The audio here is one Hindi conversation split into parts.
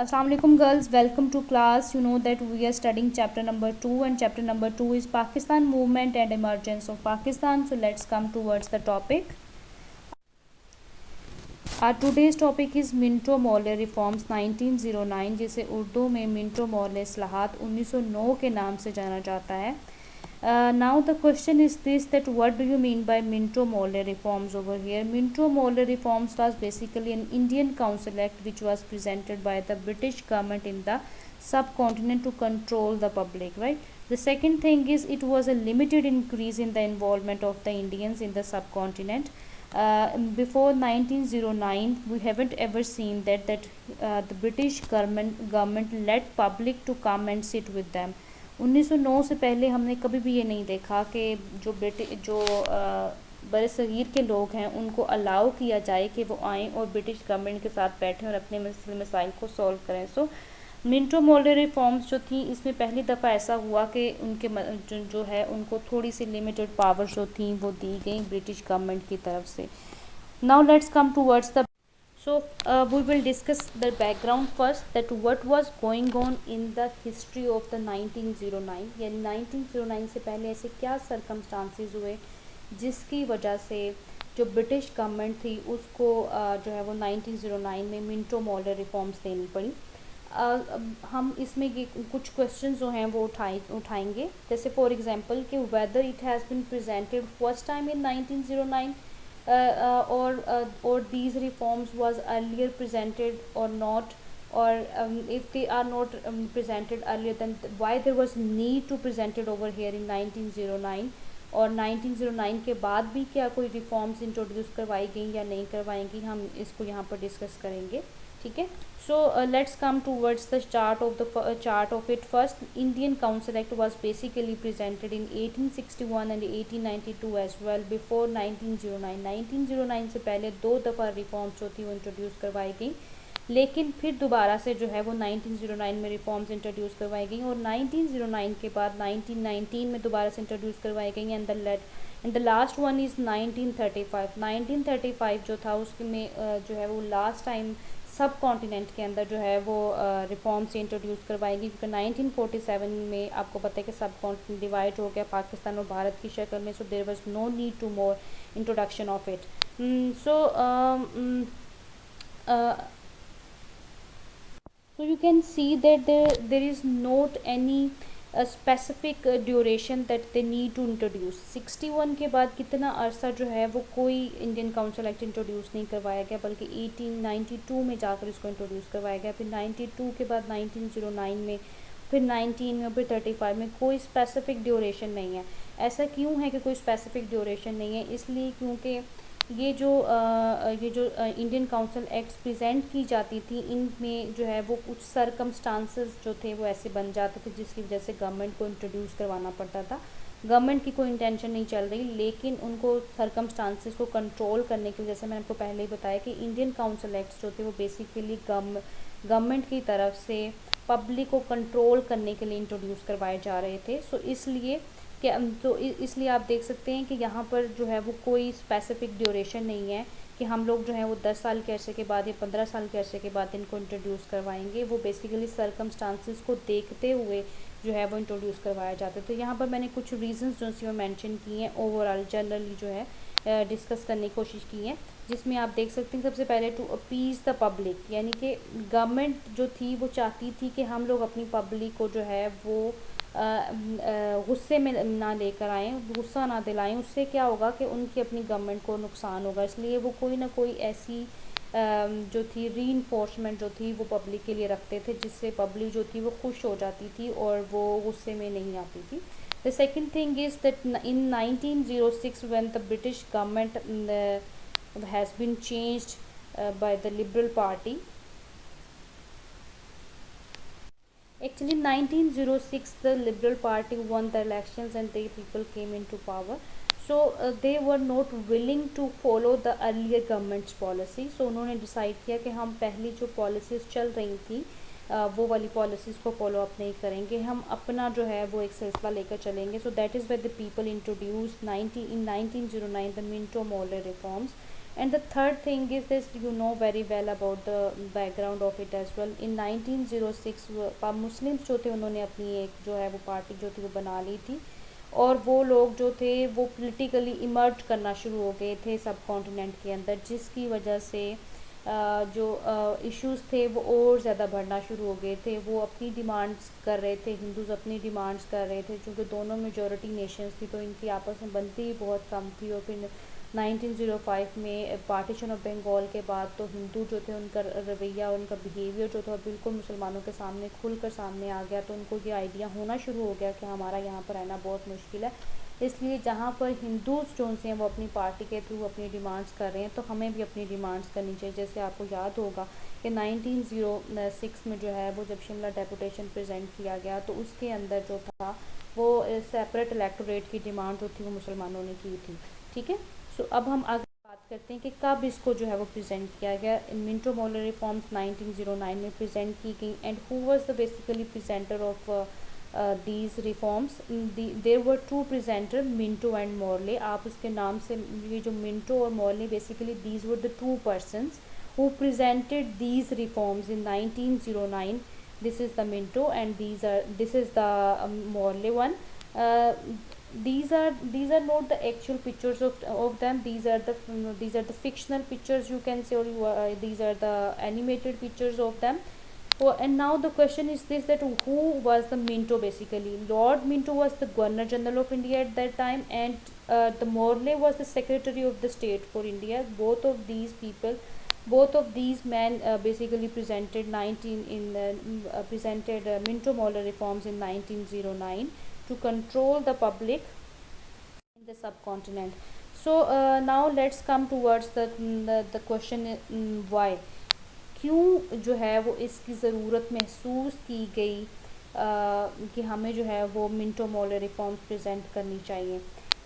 Assalamualaikum girls, welcome to class. You know that we are studying chapter number 2 and chapter number 2 is Pakistan movement and emergence of Pakistan. So let's come towards the topic. Our today's topic is Minto Maurya reforms 1909 जिसे उर्दू में मिंटो मौर्य इस्लाहात 1909 के नाम से जाना जाता है. Now the question is this, that what do you mean by Minto Morley reforms over here? Minto Morley reforms was basically an Indian Council Act which was presented by the British government in the subcontinent to control the public, right? The second thing is it was a limited increase in the involvement of the Indians in the subcontinent. Before 1909 we haven't ever seen that the British government let public to come and sit with them. 1909 से पहले हमने कभी भी ये नहीं देखा कि जो बड़े सगीर के लोग हैं उनको अलाउ किया जाए कि वो आएँ और ब्रिटिश गवर्नमेंट के साथ बैठें और अपने मसाइल को सॉल्व करें. सो मिंटो मॉर्ले रिफॉर्म्स जो थी इसमें पहली दफ़ा ऐसा हुआ कि उनके जो है उनको थोड़ी सी लिमिटेड पावर्स जो थी वो दी गई ब्रिटिश गवर्नमेंट की तरफ से. Now let's come towards the So we will discuss the background first, that what was going on in the history of the 1909. यानी 1909 से पहले ऐसे क्या circumstances हुए जिसकी वजह से जो ब्रिटिश गवर्नमेंट थी उसको जो है वो 1909 में मिंटो मॉर्ले रिफॉर्म्स देनी पड़ी. हम इसमें ये कुछ क्वेश्चन जो हैं वो उठाएंगे. जैसे फॉर एग्जांपल कि whether it has been presented first time in 1909 or these reforms was earlier presented or not, or if they are not presented earlier, then why there was need to present it over here in 1909, और 1909 के बाद भी क्या कोई रिफॉर्म्स इंट्रोड्यूस करवाई गई या नहीं करवाई गई, हम इसको यहाँ पर डिस्कस करेंगे. ठीक है. So let's come towards the chart of it. First, Indian council act was basically presented in 1861 and 1892 as well before 1909. 1909 से पहले दो दफ़ा रिफॉर्म्स जो थी वो इंट्रोड्यूस करवाई गई, लेकिन फिर दोबारा से जो है वो 1909 में रिफॉर्म्स इंट्रोड्यूस करवाई गई और 1909 के बाद 1919 में दोबारा से इंट्रोड्यूस करवाई गई. And the last one is 1935. 1935 जो था उसके में जो है वो लास्ट टाइम सब कॉन्टिनेंट के अंदर जो है वो रिफॉर्म से इंट्रोड्यूस करवाएगी, क्योंकि 1947 में आपको पता है कि सब कॉन्टिनेंट डिवाइड हो गया पाकिस्तान और भारत की शक्ल में. So there was no need to more introduction of it. So you can see that there is not any specific duration that they need to introduce. 61 के बाद कितना अरसा जो है वो कोई इंडियन काउंसिल एक्ट इंट्रोड्यूस नहीं करवाया गया, बल्कि 1892 में जाकर इसको इंट्रोड्यूस करवाया गया. फिर 92 के बाद 1909 में, फिर 19 में, फिर 35 में. कोई स्पेसिफिक ड्यूरेशन नहीं है. ऐसा क्यों है कि कोई स्पेसिफिक ड्यूरेशन नहीं है? इसलिए क्योंकि ये जो इंडियन काउंसिल एक्ट्स प्रेजेंट की जाती थी इनमें जो है वो कुछ सरकमस्टांसेस जो थे वो ऐसे बन जाते थे जिसकी वजह से गवर्नमेंट को इंट्रोड्यूस करवाना पड़ता था. गवर्नमेंट की कोई इंटेंशन नहीं चल रही, लेकिन उनको सरकमस्टांसेस को कंट्रोल करने की वजह से, मैंने आपको पहले ही बताया कि इंडियन काउंसिल एक्ट्स जो थे वो बेसिकली गवर्नमेंट की तरफ से पब्लिक को कंट्रोल करने के लिए इंट्रोड्यूस करवाए जा रहे थे. सो इसलिए कि तो इसलिए आप देख सकते हैं कि यहाँ पर जो है वो कोई स्पेसिफिक ड्यूरेशन नहीं है कि हम लोग जो है वो 10 साल के अरसे के बाद या 15 साल के अरसे के बाद इनको इंट्रोड्यूस करवाएंगे. वो बेसिकली सरकमस्टांसेस को देखते हुए जो है वो इंट्रोड्यूस करवाया जाता है. तो यहाँ पर मैंने कुछ रीजंस जो सी मेंशन किए हैं ओवरऑल जनरली जो है डिस्कस करने की कोशिश की है, जिसमें आप देख सकते हैं सबसे पहले टू अपीज़ द पब्लिक, यानी कि गवर्नमेंट जो थी वो चाहती थी कि हम लोग अपनी पब्लिक को जो है वो गुस्से में ना लेकर आएँ, गुस्सा ना दिलाएं. उससे क्या होगा कि उनकी अपनी गवर्नमेंट को नुकसान होगा. इसलिए वो कोई ना कोई ऐसी जो थी रीइंफोर्समेंट जो थी वो पब्लिक के लिए रखते थे, जिससे पब्लिक जो थी वो खुश हो जाती थी और वो गुस्से में नहीं आती थी. The second thing is that in 1906 when the British government has been changed by the Liberal Party. Actually, 1906, the Liberal Party won the elections and the people came into power. So they were not willing to follow the earlier government's policy. So उन्होंने डिसाइड किया कि हम पहली जो पॉलिसीज़ चल रही थी वो वाली पॉलिसीज़ को फॉलो अप नहीं करेंगे, हम अपना जो है वो एक सिलसिला लेकर चलेंगे. So that is when the people introduce in 1909 the Minto Morley reforms. And the third thing is this, you know very well about the background of it as well. In 1906 Muslims जो थे उन्होंने अपनी एक जो है वो पार्टी जो थी वो बना ली थी, और वो लोग जो थे वो पॉलिटिकली इमर्ज करना शुरू हो गए थे सब कॉन्टिनेंट के अंदर, जिसकी वजह से जो इश्यूज़ थे वो और ज़्यादा बढ़ना शुरू हो गए थे। वो अपनी डिमांड्स कर रहे थे, हिंदूज़ अपनी डिमांड्स कर रहे थे, क्योंकि दोनों मेजॉरिटी नेशंस थी तो इनकी आपस में बनती ही बहुत कम थी। और फिर 1905 में पार्टीशन ऑफ बंगाल के बाद तो हिंदू जो थे उनका रवैया, उनका बिहेवियर जो था बिल्कुल मुसलमानों के सामने खुलकर सामने आ गया। तो उनको ये आइडिया होना शुरू हो गया कि हमारा यहाँ पर रहना बहुत मुश्किल है, इसलिए जहाँ पर हिंदूज जो हैं वो अपनी पार्टी के थ्रू अपनी डिमांड्स कर रहे हैं तो हमें भी अपनी डिमांड्स करनी चाहिए। जैसे आपको याद होगा कि 1906 में जो है वो जब शिमला डेपुटेशन प्रेजेंट किया गया तो उसके अंदर जो था वो सेपरेट इलेक्टोरेट की डिमांड जो थी वो मुसलमानों ने की थी। ठीक है, सो अब हम आगे बात करते हैं कि कब इसको जो है वो प्रेजेंट किया गया। मिंटो मॉर्ले रिफॉर्म्स 1909 में प्रेजेंट की गई। And who was the basically presenter of these reforms? There were two presenter, Minto and Morley. आप उसके नाम से ये जो मिंटो और Morley basically these were the two persons who presented these reforms in 1909. This is the Minto and this is the Morley one. Uh, these are not the actual pictures of them. These are the fictional pictures, you can say, or these are the animated pictures of them. Oh, and now the question is this, that who was the Minto basically? Lord Minto was the Governor General of India at that time, and the Morley was the Secretary of the State for India. Both of these people, both of these men basically presented Minto Morley reforms in 1909 to control the public in the subcontinent. So now let's come towards the question, why, क्यों जो है वो इसकी ज़रूरत महसूस की गई कि हमें जो है वो मिंटो मॉर्ले रिफॉर्म्स प्रेजेंट करनी चाहिए।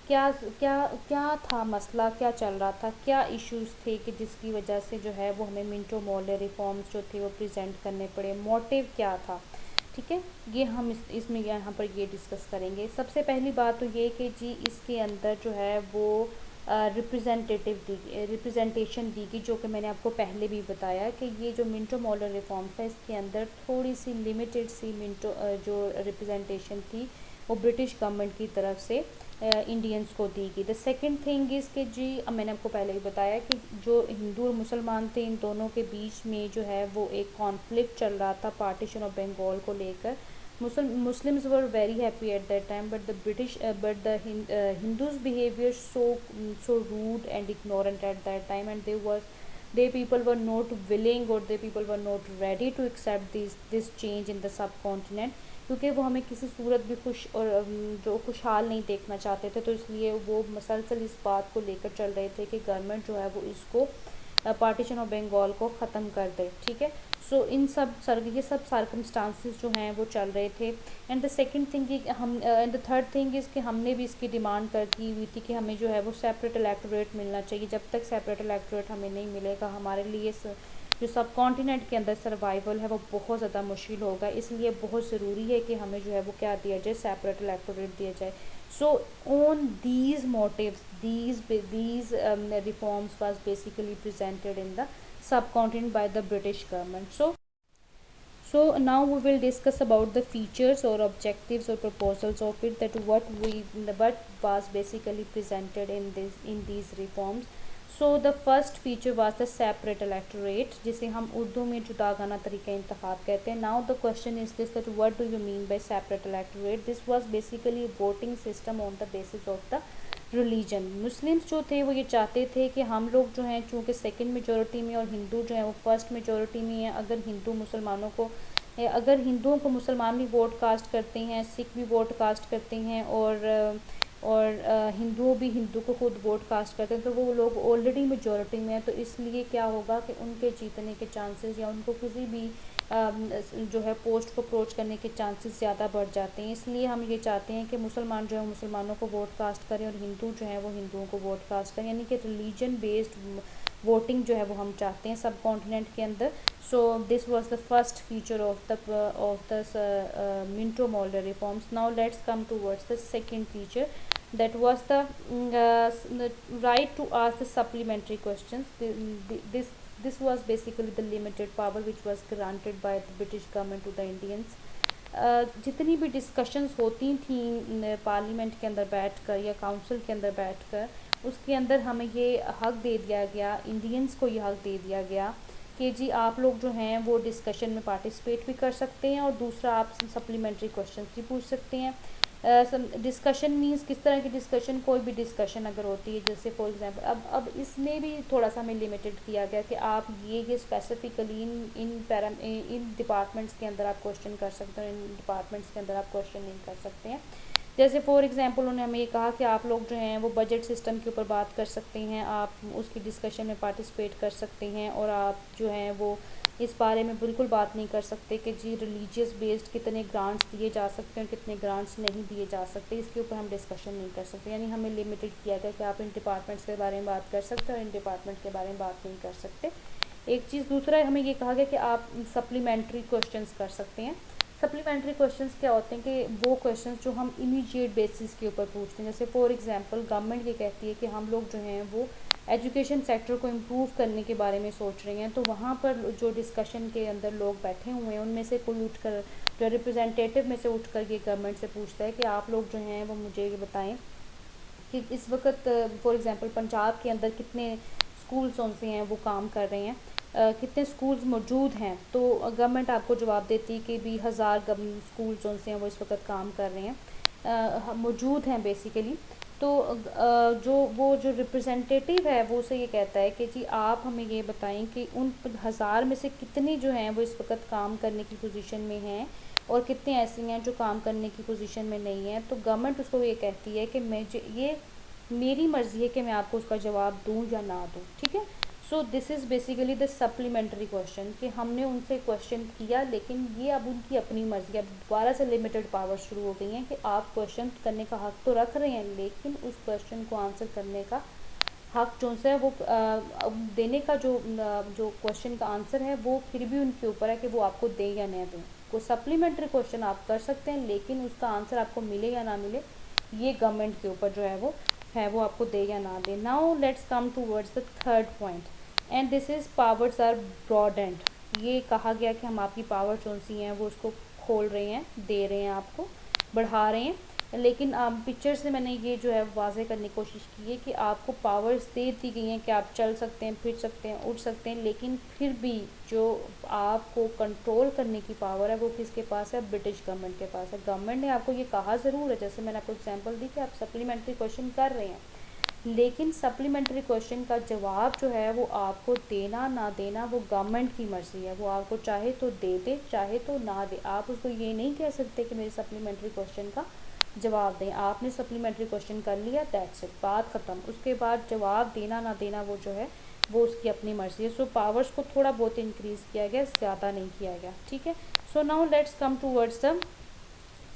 क्या क्या क्या था मसला, क्या चल रहा था, क्या इश्यूज़ थे कि जिसकी वजह से जो है वो हमें मिंटो मॉर्ले रिफॉर्म्स जो थे वो प्रेजेंट करने पड़े, मोटिव क्या था। ठीक है, ये हम इसमें यहाँ पर ये डिस्कस करेंगे। सबसे पहली बात तो ये कि जी इसके अंदर जो है वो रिप्रेजेंटेशन दी गई, जो कि मैंने आपको पहले भी बताया कि ये जो मिंटो मॉर्ले रिफॉर्म्स है इसके अंदर थोड़ी सी लिमिटेड सी जो रिप्रेजेंटेशन थी वो ब्रिटिश गवर्नमेंट की तरफ से इंडियंस को दी गई। द सेकंड थिंग इज़ कि जी मैंने आपको पहले भी बताया कि जो हिंदू और मुसलमान थे इन दोनों के बीच में जो है वो एक कॉन्फ्लिक्ट चल रहा था पार्टीशन ऑफ बंगाल को लेकर। Muslims were very happy at that time, but the Hindus behavior so rude and ignorant at that time, and they people were not willing, or they people were not ready to accept this change in the subcontinent, क्योंकि वो हमें किसी सूरत भी खुश और जो खुशहाल नहीं देखना चाहते थे। तो इसलिए वो मसलसल इस बात को लेकर चल रहे थे कि गवर्नमेंट जो है वो इसको पार्टीशन ऑफ बंगाल को ख़त्म कर दे। ठीक है, सो ये सब सर्कमस्टांसिस जो हैं वो चल रहे थे। And the second thing and the third thing is कि हमने भी इसकी डिमांड कर की हुई थी कि हमें जो है वो सेपरेट इलेक्टोरेट मिलना चाहिए। जब तक सेपरेट इलेक्टोरेट हमें नहीं मिलेगा हमारे लिए जो सब कॉन्टिनेंट के अंदर सर्वाइवल है वो बहुत ज़्यादा मुश्किल होगा। इसलिए बहुत ज़रूरी है कि हमें जो है वो क्या दिया जाए, सेपरेट इलेक्टोरेट दिया जाए। So on these motives, these reforms was basically presented in the subcontinent by the British government. So now we will discuss about the features or objectives or proposals of it, that what was basically presented in these reforms. So the first feature was the separate electorate, जिसे हम उर्दू में जुदागाना तरीका इंतखाब कहते हैं। Now the question is this, that what do you mean by separate electorate? This was basically a voting system on the basis of the religion. Muslims जो थे वो ये चाहते थे कि हम लोग जो हैं चूँकि सेकंड मेजॉरिटी में और हिंदू जो है वो फर्स्ट मेजॉरिटी में है, अगर हिंदुओं को मुसलमान भी वोट कास्ट करते हैं, सिख भी वोट कास्ट करते हैं, और हिंदुओं भी हिंदू को खुद वोट कास्ट करते हैं, तो वो लोग ऑलरेडी मेजॉरिटी में है। तो इसलिए क्या होगा कि उनके जीतने के चांसेस या उनको किसी भी जो है पोस्ट को अप्रोच करने के चांसेस ज़्यादा बढ़ जाते हैं। इसलिए हम ये चाहते हैं कि मुसलमान जो है मुसलमानों को वोट कास्ट करें और हिंदू जो है वो हिंदुओं को वोट कास्ट करें, यानी कि रिलीजन बेस्ड वोटिंग जो है वो हम चाहते हैं सब कॉन्टिनेंट के अंदर। So this was the first feature of the Minto Morley reforms. Now let's come towards the second feature, that was the right to ask the supplementary questions. This was basically the limited power which was granted by the British government to the Indians. जितनी भी डिस्कशंस होती थी पार्लियामेंट के अंदर बैठकर या काउंसिल के अंदर बैठकर, उसके अंदर हमें ये हक दे दिया गया, इंडियंस को ये हक दे दिया गया कि जी आप लोग जो हैं वो डिस्कशन में पार्टिसिपेट भी कर सकते हैं और दूसरा आप सप्लीमेंट्री क्वेश्चन भी पूछ सकते हैं। डिस्कशन मीन्स किस तरह की डिस्कशन, कोई भी डिस्कशन अगर होती है, जैसे फॉर एग्जांपल अब इसमें भी थोड़ा सा हमें लिमिटेड किया गया कि आप ये स्पेसिफिकली इन डिपार्टमेंट्स के अंदर आप क्वेश्चन कर सकते हैं, इन डिपार्टमेंट्स के अंदर आप क्वेश्चन नहीं कर सकते हैं। जैसे फॉर एग्जांपल उन्होंने हमें ये कहा कि आप लोग जो हैं वो बजट सिस्टम के ऊपर बात कर सकते हैं, आप उसकी डिस्कशन में पार्टिसिपेट कर सकते हैं, और आप जो हैं वो इस बारे में बिल्कुल बात नहीं कर सकते कि जी रिलीजियस बेस्ड कितने ग्रांट्स दिए जा सकते हैं और कितने ग्रांट्स नहीं दिए जा सकते, इसके ऊपर हम डिस्कशन नहीं कर सकते। यानी हमें लिमिटेड किया गया कि आप इन डिपार्टमेंट्स के बारे में बात कर सकते हैं और इन डिपार्टमेंट के बारे में बात नहीं कर सकते। एक चीज़, दूसरा हमें ये कहा गया कि आप सप्लीमेंट्री क्वेश्चंस कर सकते हैं। सप्लीमेंट्री क्वेश्चंस क्या होते हैं कि वो क्वेश्चंस जो हम इमीडिएट बेसिस के ऊपर पूछते हैं। जैसे फॉर एग्जांपल गवर्नमेंट ये कहती है कि हम लोग जो हैं वो एजुकेशन सेक्टर को इम्प्रूव करने के बारे में सोच रहे हैं, तो वहाँ पर जो डिस्कशन के अंदर लोग बैठे हुए हैं उनमें से कोई उठकर, जो रिप्रेजेंटेटिव में से उठकर ये गवर्नमेंट से पूछता है कि आप लोग जो हैं वो मुझे ये बताएं कि इस वक्त फॉर एग्जांपल पंजाब के अंदर कितने स्कूल्स उनसे हैं वो काम कर रहे हैं, कितने स्कूल्स मौजूद हैं। तो गवर्नमेंट आपको जवाब देती है कि भी 1000 स्कूल्स उनसे हैं वो इस वक्त काम कर रहे हैं, मौजूद हैं बेसिकली। तो जो रिप्रेजेंटेटिव है वो उसे ये कहता है कि जी आप हमें ये बताएं कि उन 1000 में से कितने जो हैं वो इस वक्त काम करने की पोजीशन में हैं और कितने ऐसी हैं जो काम करने की पोजीशन में नहीं हैं। तो गवर्नमेंट उसको ये कहती है कि ये मेरी मर्ज़ी है कि मैं आपको उसका जवाब दूँ या ना दूँ, ठीक है। So this is basically the supplementary question, कि हमने उनसे क्वेश्चन किया लेकिन ये अब उनकी अपनी मर्ज़ी, अब दोबारा से लिमिटेड पावर शुरू हो गई हैं कि आप क्वेश्चन करने का हक़ तो रख रहे हैं लेकिन उस क्वेश्चन को आंसर करने का हक़ जो है वो देने का जो क्वेश्चन का आंसर है वो फिर भी उनके ऊपर है कि वो आपको दें या न दें। कोई सप्लीमेंट्री क्वेश्चन आप कर सकते हैं लेकिन उसका आंसर आपको मिले या ना मिले ये गवर्नमेंट के ऊपर जो है वो आपको दे या ना दे। Now let's come towards the third point, and this is powers are broadened. ये कहा गया कि हम आपकी पावर कौन सी हैं वो उसको खोल रहे हैं, दे रहे हैं, आपको बढ़ा रहे हैं। लेकिन पिक्चर से मैंने ये जो है वाज़े करने की कोशिश की है कि आपको पावर्स दे दी गई हैं कि आप चल सकते हैं, फिर सकते हैं, उठ सकते हैं, लेकिन फिर भी जो आपको कंट्रोल करने की पावर है वो किसके पास है? ब्रिटिश गवर्नमेंट के पास है। गवर्नमेंट ने आपको ये कहा ज़रूर है, जैसे मैंने आपको एग्जांपल दी कि आप सप्लीमेंट्री क्वेश्चन कर रहे हैं, लेकिन सप्लीमेंट्री क्वेश्चन का जवाब जो है वो आपको देना ना देना वो गवर्नमेंट की मर्ज़ी है। वो आपको चाहे तो दे, चाहे तो ना दे। आप उसको ये नहीं कह सकते कि मेरे सप्लीमेंट्री क्वेश्चन का जवाब दें। आपने सप्लीमेंट्री क्वेश्चन कर लिया, दैट्स इट, बात ख़त्म। उसके बाद जवाब देना ना देना वो जो है वो उसकी अपनी मर्ज़ी है। सो पावर्स को थोड़ा बहुत इंक्रीज़ किया गया, ज़्यादा नहीं किया गया, ठीक है। So now let's come towards the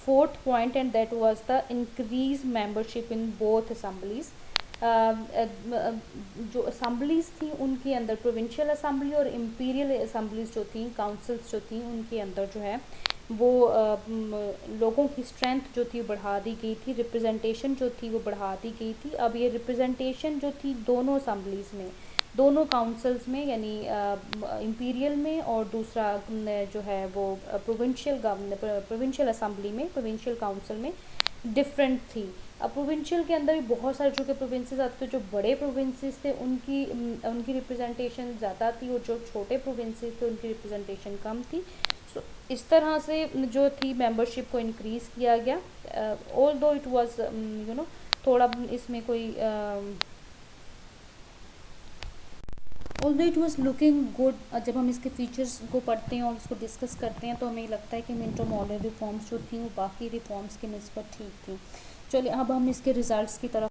fourth point, and that was the increase membership in both assemblies. जो असम्बलीज़ थी उनके अंदर प्रोविंशियल असम्बली और इम्पीरियल असम्बलीज़ जो थी, काउंसिल्स जो थी, उनके अंदर जो है वो लोगों की स्ट्रेंथ जो थी बढ़ा दी गई थी, रिप्रेजेंटेशन जो थी वो बढ़ा दी गई थी। अब ये रिप्रेजेंटेशन जो थी दोनों असम्बलीज़ में, दोनों काउंसिल्स में, यानी इम्पीरियल में और दूसरा जो है वो प्रोविंशियल असम्बली में, प्रोविंशियल काउंसिल में डिफरेंट थी। अब प्रोविंशियल के अंदर भी बहुत सारे जो कि प्रोविंसेस आते थे, जो बड़े प्रोविंसेस थे उनकी रिप्रेजेंटेशन ज़्यादा थी और जो छोटे प्रोविंसेस थे उनकी रिप्रेजेंटेशन कम थी। सो इस तरह से जो थी मेंबरशिप को इंक्रीज़ किया गया, ऑल दो इट वाज थोड़ा इसमें कोई although it was looking good. जब हम इसके फीचर्स को पढ़ते हैं और इसको डिस्कस करते हैं तो हमें लगता है कि मिंटो मॉर्ले रिफॉर्म्स जो थी वो बाकी रिफॉर्म्स की निस्बत ठीक थी। चलिए अब हम इसके रिजल्ट्स की तरफ।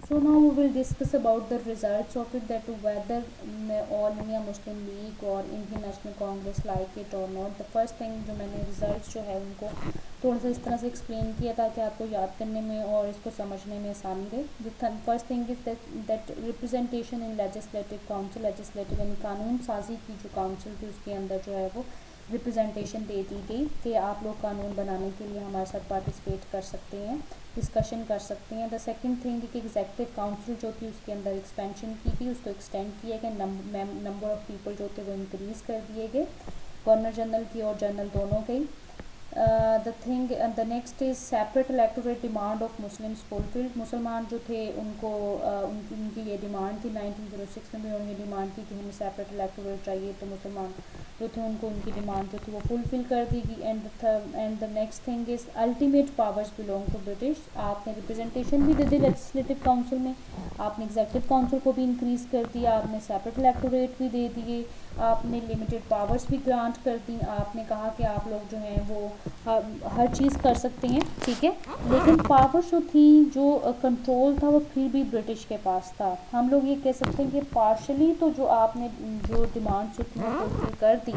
So now we will discuss about the results of it, that whether all India Muslim League or Indian National Congress like it or not. The first thing जो मैंने results जो है उनको थोड़ा सा इस तरह से एक्सप्लेन किया ताकि आपको याद करने में और इसको समझने में आसानी रहे। The first thing is that representation in legislative council, legislative यानी कानून साजी की जो काउंसिल थी उसके अंदर जो है वो रिप्रेजेंटेशन दे दी गई कि आप लोग कानून बनाने के लिए हमारे साथ पार्टिसिपेट कर सकते हैं, डिस्कशन कर सकते हैं। द सेकंड थिंग कि एग्जीक्यूटिव काउंसिल जो थी उसके अंदर एक्सपेंशन की गई, उसको एक्सटेंड किया गया, नंबर ऑफ़ पीपल जो थे वो इंक्रीज़ कर दिए गए, गवर्नर जनरल की और जनरल दोनों के। The next is separate electorate demand of Muslims fulfilled. मुसलमान जो थे उनको उनकी ये डिमांड थी 1906 में भी उन्होंने डिमांड की कि हमें सेपरेट इलेक्टोरेट चाहिए, तो मुसलमान जो थे उनको उनकी डिमांड जो थी वो फुलफ़िल कर दी गई। And the next thing is ultimate powers belong to British. आपने रिप्रेजेंटेशन भी दे दी लेजिस्लेटिव काउंसिल में, आपने एग्जीक्यूटिव काउंसिल को भी इंक्रीज़ कर दिया, आपने सेपरेट इलेक्टोरेट भी दे दिए, आपने लिमिटेड पावर्स भी ग्रांट कर दी, आपने कहा कि आप लोग जो हैं वो हर चीज़ कर सकते हैं, ठीक है। लेकिन पावर्स जो थी, जो कंट्रोल था वो फिर भी ब्रिटिश के पास था। हम लोग ये कह सकते हैं कि पार्शली तो जो आपने जो डिमांड्स जो थी वो फुलफिल कर दी,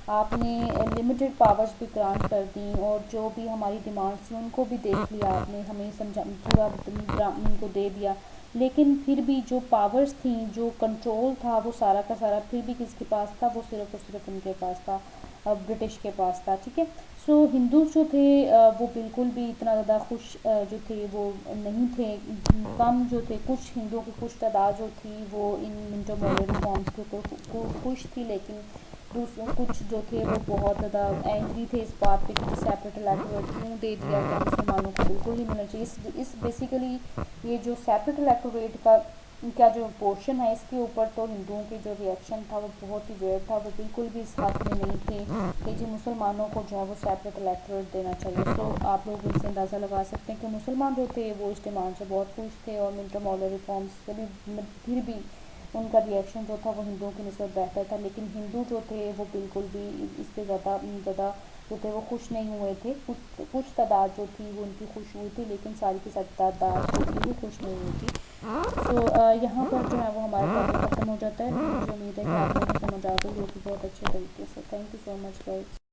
आपने लिमिटेड पावर्स भी ग्रांट कर दी, और जो भी हमारी डिमांड्स थी उनको भी देख लिया आपने, हमें समझा पूरा उनको दे दिया। लेकिन फिर भी जो पावर्स थी, जो कंट्रोल था, वो सारा का सारा फिर भी किसके पास था, वो सिर्फ और सिर्फ उनके पास था, ब्रिटिश के पास था, ठीक है। सो हिंदू जो थे वो बिल्कुल भी इतना ज़्यादा खुश जो थे वो नहीं थे, कम जो थे, कुछ हिंदुओं की कुछ तादाद जो थी वो इन मिंटो मॉडल रिफॉर्म्स के ऊपर खुश थी, लेकिन दूसरे कुछ जो थे वो बहुत ज़्यादा एंग्री थे इस बात पे कि सेपरेट इलेक्टोरेट क्यों दे दिया गया, मुसलमानों को बिल्कुल नहीं मिलना चाहिए। इस बेसिकली ये जो सेपरेट इलेक्टोरेट का जो पोर्शन है, इसके ऊपर तो हिंदुओं की जो रिएक्शन था वो बहुत ही वेयर था, वो बिल्कुल भी इस हक में नहीं थे कि जी मुसलमानों को जो है वो सेपरेट इलेक्टोरेट देना चाहिए। सो आप लोग इससे अंदाज़ा लगा सकते हैं कि मुसलमान जो थे वो इस डिमांड से बहुत खुश थे, और मिंटो मॉडल रिफॉर्म्स से भी फिर भी उनका रिएक्शन जो था वो हिंदुओं की निस्बत बेहतर था। लेकिन हिंदू जो थे वो बिल्कुल भी इससे ज़्यादा जो थे वो खुश नहीं हुए थे। कुछ तादाद जो थी वो उनकी खुश हुई थी, लेकिन सारी की सारी तादाद जो थी वो खुश नहीं हुई थी। सो यहाँ पर जो है वो हमारा टॉपिक ख़त्म हो जाता है। मुझे उम्मीद है कि आप लोगों को समझ आ गई होगी बहुत अच्छे तरीके से। Thank you so much guys.